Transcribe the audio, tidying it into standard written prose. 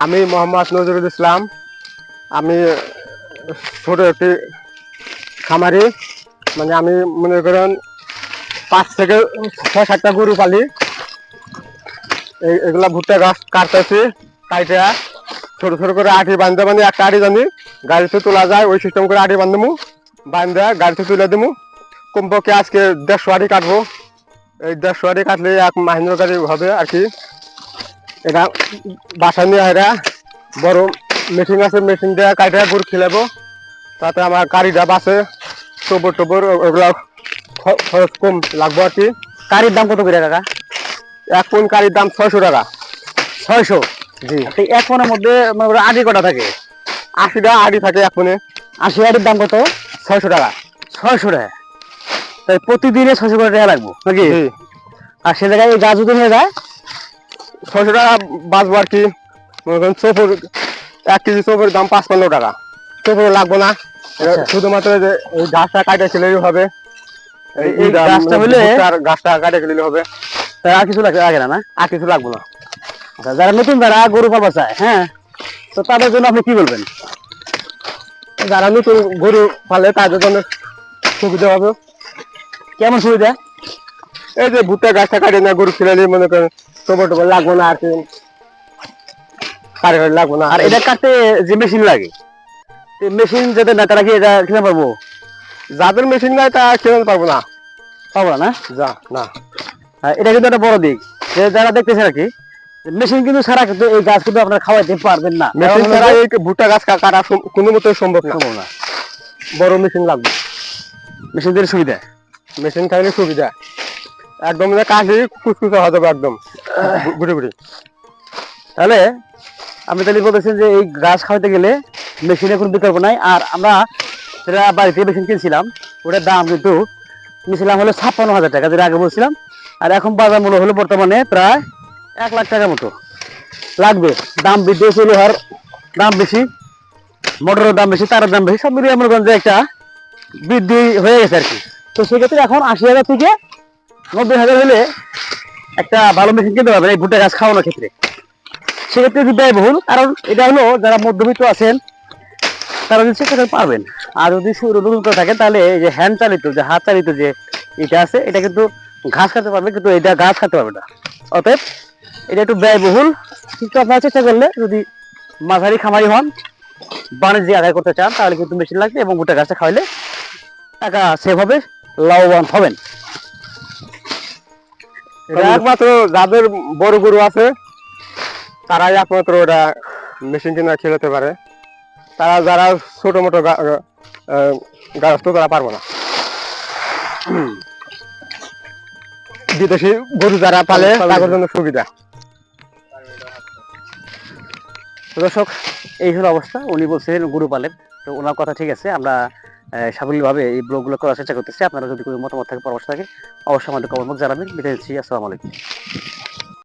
আমি মোহাম্মদ নজরুল ইসলাম। আমি ছোট একটি খামারি, মানে আমি মনে করেন 5 থেকে 6-7টা গরু পালি। এগুলা ভুট্টা গাছ কাটতেছি, কাইটা ছোট ছোট করে আটি বান্ধে, মানে একটা আটি জানি গাড়িতে তোলা যায়, ওই সিস্টেম করে আটি বান্ধবো, বান্ধা গাড়িতে তুলে দেবো। কমপক্ষে আজকে 150 আটি কাটবো। এই 150 আটি কাটলে এক মাহিন্দ্র গাড়ি হবে আর কি। এটা বাসা নিয়ে এরা বড় মেশিন আছে, মেশিন দিয়ে কাইটা গরু খেলাবো, তাতে আমার গাড়িটা বাসে, গোবর টোবর ওগুলা খরচ কম লাগবো আর কি। কারির দাম কত করে কাকা? 1 মণ কারির দাম 600 টাকা। 600? জি। এক মনের মধ্যে আটি কটা থাকে? 80টা আটি থাকে 1 মণে। 80 আটির দাম কত? 600 টাকা। 600 টাকা? তাই প্রতিদিনে 600 করে টাকা লাগবো নাকি? জি। আর সে জায়গায় এই গাছ যদি নিয়ে যায় 600 টাকা বাঁচবো আর কি। মনে করেন চোপড়, 1 কেজি চোপড়ের দাম 55 টাকা। চোপড় লাগবো না, শুধুমাত্র যে এই গাছটা কাটে খেলেই হবে। এই গাছটা হলে গাছটা কাটে খেলে হবে, তাই আর কিছু লাগে না? আর কিছু লাগবো না। আচ্ছা, যারা নতুন যারা গরু পাবা চায়, হ্যাঁ, তো তাদের জন্য আপনি কি বলবেন? যারা নতুন গরু পালে তাদের জন্য সুবিধা হবে। কেমন সুবিধা? এই যে ভুট্টা গাছটা কাটে না গরু খেলে, মনে করেন চোপড় টোপড় লাগবো না আর কি, কাটে লাগবো না। আর এটা কাটতে যে মেশিন লাগে, মেশিন যাদের না তারা কি এটা কিনতে পারবো? যাদের মেশিন নাই তা কিনতে পারবো না। পাবো না? যা না, এটা কিন্তু একটা বড় দিক, যে যারা দেখতেছে আর কি, মেশিন কিন্তু ছাড়া কিন্তু এই গাছ কিন্তু আপনারা খাওয়াইতে পারবেন না। মেশিন ছাড়া এই ভুট্টা গাছ কাটা কোনো মতে সম্ভব না। বড় মেশিন লাগবে। মেশিন দিয়ে সুবিধা, মেশিন থাকলে সুবিধা, একদম কাটলে কুচকুচে হয়ে যাবে একদম গুড়ি গুড়ি। তাহলে আমি তাহলে বলতেছেন যে এই গাছ খাওয়াতে গেলে মেশিনে কোনো বিকল্প নাই। আর আমরা যেটা বাড়িতে মেশিন কিনছিলাম, ওটার দাম কিন্তু নিয়েছিলাম হলো 56,000 টাকা, যেটা আগে বলছিলাম। আর এখন বাজার মূল্য হলো বর্তমানে প্রায় 1 লাখ টাকার মতো লাগবে। দাম বৃদ্ধি হয়েছে, লোহার দাম বেশি, মোটরের দাম বেশি, তারের দাম বেশি, সব মিলিয়ে মনে করেন যে একটা বৃদ্ধি হয়ে গেছে আর কি। তো সেক্ষেত্রে এখন 80,000 থেকে 90,000 হলে একটা ভালো মেশিন কিনতে পারবেন এই ভুট্টা গাছ খাওয়ানোর ক্ষেত্রে। সেক্ষেত্রে একটু ব্যয়বহুল, কারণ এটা হলো যারা মধ্যবিত্ত আছেন তারা যদি চেষ্টা করে পারবেন। আর যদি নতুন থাকে তাহলে এই যে হ্যান্ড চালিত, যে হাত চালিত যে এটা আছে, এটা কিন্তু ঘাস খাতে পারবে, কিন্তু এটা গাছ খাতে পারবে না। অতএব এটা একটু ব্যয়বহুল, কিন্তু আপনারা চেষ্টা করলে যদি মাঝারি খামারি হন, বাণিজ্যিক আদায় করতে চান, তাহলে কিন্তু মেশিন লাগবে এবং ভুট্টা গাছটা খাওয়াইলে টাকা সেভ হবে, লাভবান হবেন। একমাত্র যাদের বড় গরু আছে তারাই একমাত্র ওটা মেশিন কিনে খেলাতে পারে। তারা যারা ছোট মোটো গাছ তো তারা পারবো না। বিদেশি গরু যারা পালে তাদের জন্য সুবিধা। দর্শক, এই হলো অবস্থা। উনি বলছিলেন গরু পালেন, তো ওনার কথা ঠিক আছে। আমরা সাবলীলভাবে এই ব্লগগুলো করার চেষ্টা করতেছি। আপনারা যদি কোনো মতামত থাকে, পরামর্শ থাকে, অবশ্যই আমাদের কমেন্ট বক্সে জানাবেন। বিদায় নিচ্ছি, আসসালামু আলাইকুম।